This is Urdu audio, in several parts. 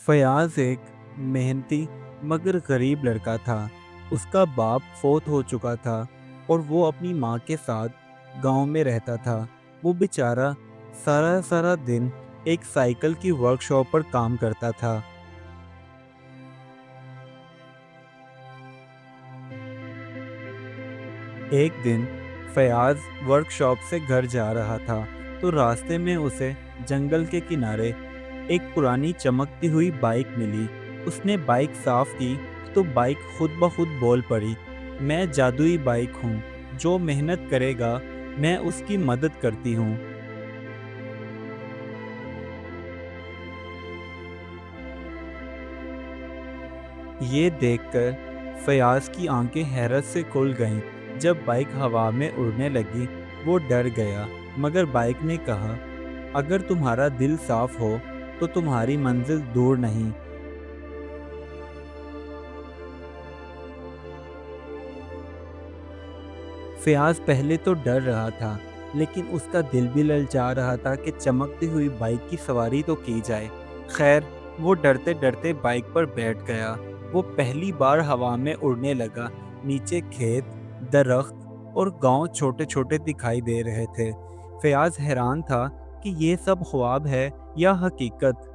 فیاض ایک محنتی مگر غریب لڑکا تھا۔ اس کا باپ فوت ہو چکا تھا اور وہ اپنی ماں کے ساتھ گاؤں میں رہتا تھا۔ وہ بیچارہ سارا سارا دن ایک سائیکل کی ورک شاپ پر کام کرتا تھا۔ ایک دن فیاض ورک شاپ سے گھر جا رہا تھا تو راستے میں اسے جنگل کے کنارے ایک پرانی چمکتی ہوئی بائک ملی۔ اس نے بائک صاف کی تو بائک خود بخود بول پڑی، میں جادوئی بائک ہوں، جو محنت کرے گا میں اس کی مدد کرتی ہوں۔ یہ دیکھ کر فیاض کی آنکھیں حیرت سے کھل گئیں۔ جب بائک ہوا میں اڑنے لگی وہ ڈر گیا، مگر بائک نے کہا، اگر تمہارا دل صاف ہو تو تمہاری منزل دور نہیں۔ فیاض پہلے تو ڈر رہا تھا، لیکن اس کا دل بھی للچا رہا تھا کہ چمکتی ہوئی بائک کی سواری تو کی جائے۔ خیر، وہ ڈرتے ڈرتے بائک پر بیٹھ گیا۔ وہ پہلی بار ہوا میں اڑنے لگا۔ نیچے کھیت، درخت اور گاؤں چھوٹے چھوٹے دکھائی دے رہے تھے۔ فیاض حیران تھا کہ یہ سب خواب ہے یا حقیقت۔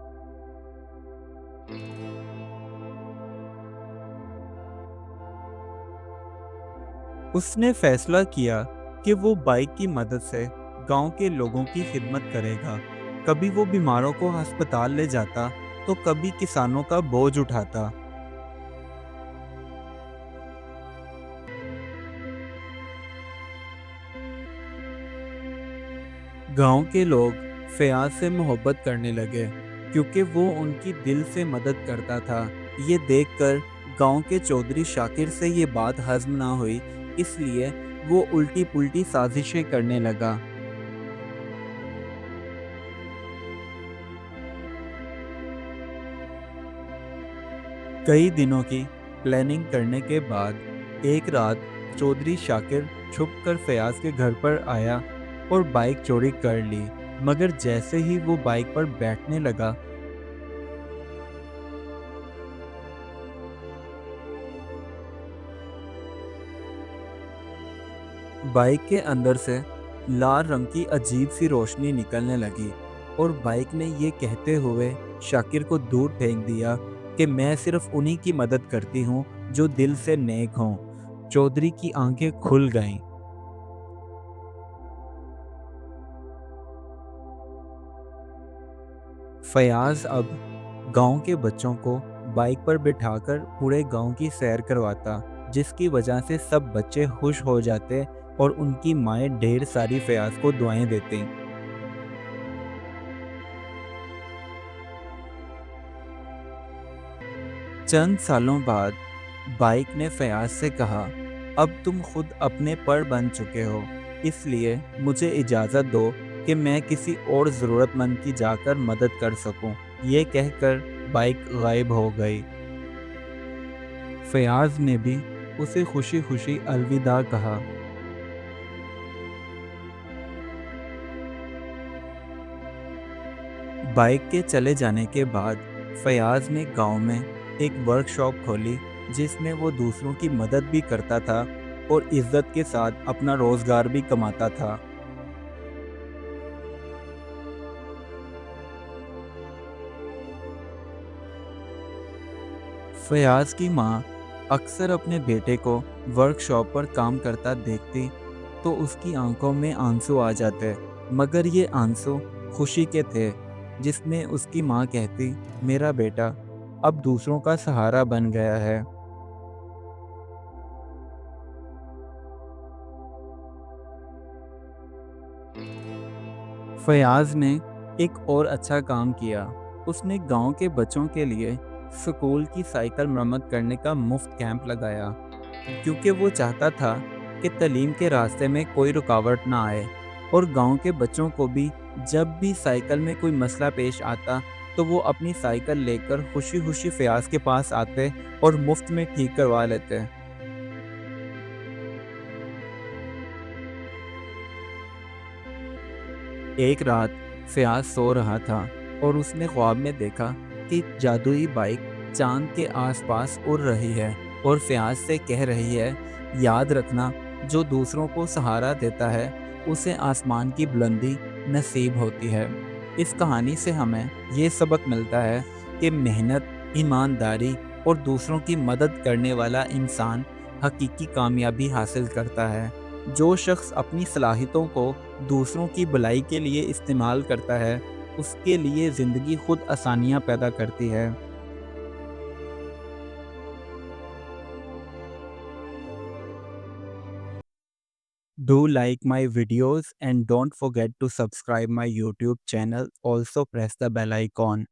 اس نے فیصلہ کیا کہ وہ بائک کی مدد سے گاؤں کے لوگوں کی خدمت کرے گا۔ کبھی وہ بیماروں کو ہسپتال لے جاتا تو کبھی کسانوں کا بوجھ اٹھاتا۔ گاؤں کے لوگ فیاض سے محبت کرنے لگے کیونکہ وہ ان کی دل سے مدد کرتا تھا۔ یہ دیکھ کر گاؤں کے چودھری شاکر سے یہ بات ہضم نہ ہوئی، اس لیے وہ الٹی پلٹی سازشیں کرنے لگا۔ کئی دنوں کی پلاننگ کرنے کے بعد ایک رات چودھری شاکر چھپ کر فیاض کے گھر پر آیا اور بائک چوری کر لی۔ مگر جیسے ہی وہ بائک پر بیٹھنے لگا، بائک کے اندر سے لال رنگ کی عجیب سی روشنی نکلنے لگی اور بائک نے یہ کہتے ہوئے شاکر کو دور پھینک دیا کہ میں صرف انہی کی مدد کرتی ہوں جو دل سے نیک ہوں۔ چودھری کی آنکھیں کھل گئیں۔ فیاض اب گاؤں کے بچوں کو بائک پر بٹھا کر پورے گاؤں کی سیر کرواتا، جس کی وجہ سے سب بچے خوش ہو جاتے اور ان کی مائیں ڈھیر ساری فیاض کو دعائیں دیتی۔ چند سالوں بعد بائک نے فیاض سے کہا، اب تم خود اپنے پر بن چکے ہو، اس لیے مجھے اجازت دو کہ میں کسی اور ضرورت مند کی جا کر مدد کر سکوں۔ یہ کہہ کر بائک غائب ہو گئی۔ فیاض نے بھی اسے خوشی خوشی الوداع کہا۔ بائک کے چلے جانے کے بعد فیاض نے گاؤں میں ایک ورک شاپ کھولی، جس میں وہ دوسروں کی مدد بھی کرتا تھا اور عزت کے ساتھ اپنا روزگار بھی کماتا تھا۔ فیاض کی ماں اکثر اپنے بیٹے کو ورک شاپ پر کام کرتا دیکھتی تو اس کی آنکھوں میں آنسو آ جاتے، مگر یہ آنسو خوشی کے تھے، جس میں اس کی ماں کہتی، میرا بیٹا اب دوسروں کا سہارا بن گیا ہے۔ فیاض نے ایک اور اچھا کام کیا۔ اس نے گاؤں کے بچوں کے لیے سکول کی سائیکل مرمت کرنے کا مفت کیمپ لگایا، کیونکہ وہ چاہتا تھا کہ تعلیم کے راستے میں کوئی رکاوٹ نہ آئے اور گاؤں کے بچوں کو بھی جب بھی سائیکل میں کوئی مسئلہ پیش آتا تو وہ اپنی سائیکل لے کر خوشی خوشی فیاض کے پاس آتے اور مفت میں ٹھیک کروا لیتے۔ ایک رات فیاض سو رہا تھا اور اس نے خواب میں دیکھا کہ جادوئی بائک چاند کے آس پاس اڑ رہی ہے اور فیاض سے کہہ رہی ہے، یاد رکھنا، جو دوسروں کو سہارا دیتا ہے اسے آسمان کی بلندی نصیب ہوتی ہے۔ اس کہانی سے ہمیں یہ سبق ملتا ہے کہ محنت، ایمانداری اور دوسروں کی مدد کرنے والا انسان حقیقی کامیابی حاصل کرتا ہے۔ جو شخص اپنی صلاحیتوں کو دوسروں کی بھلائی کے لیے استعمال کرتا ہے، اس کے لیے زندگی خود آسانیاں پیدا کرتی ہے۔ Do like my videos and don't forget to subscribe my YouTube channel. Also press the bell icon.